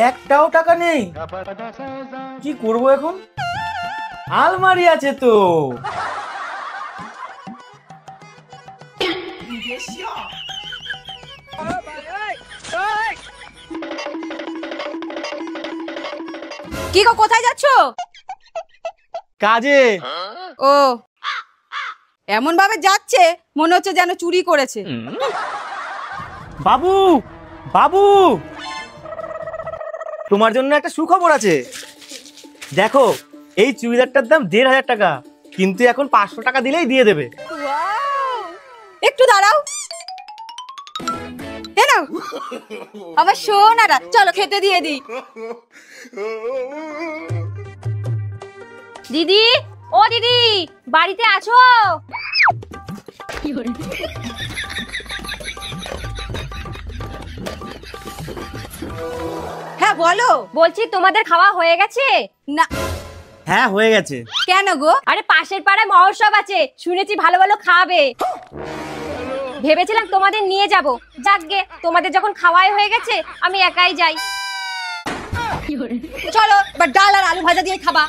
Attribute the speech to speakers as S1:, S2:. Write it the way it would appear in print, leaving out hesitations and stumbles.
S1: একটাও টাকা নেই, কি করব এখন? আলমারি আছে তো।
S2: কি গো, কোথায় যাচ্ছো?
S1: কাজে।
S2: ও, এমন ভাবে যাচ্ছে মনে হচ্ছে যেন চুরি করেছে।
S1: বাবু, বাবু, তোমার জন্য একটা সুখবর আছে। দেখো, এই চুড়িদারটার দাম ১,৫০০ টাকা, কিন্তু এখন ৫০০ টাকা দিলেই দিয়ে দেবে।
S2: একটু দাঁড়াও। নাও আমার সোনাটা, চলো খেতে দিয়ে দিই।
S3: দিদি, ও দিদি, বাড়িতে আছো?
S2: হ্যাঁ বলো।
S3: বলছি তোমাদের খাওয়া হয়ে গেছে?
S2: না।
S1: হ্যাঁ হয়ে গেছে।
S2: কেন গো?
S3: আরে পাশের পাড়ায় মহোৎসব আছে, শুনেছি ভালো ভালো খাবে। ভেবেছিলাম তোমাদের নিয়ে যাব, যাকগে তোমাদের যখন খাওয়াই হয়ে গেছে আমি একাই যাই।
S2: চলো, বা ডাল আর আলু ভাজা দিয়ে খাবা।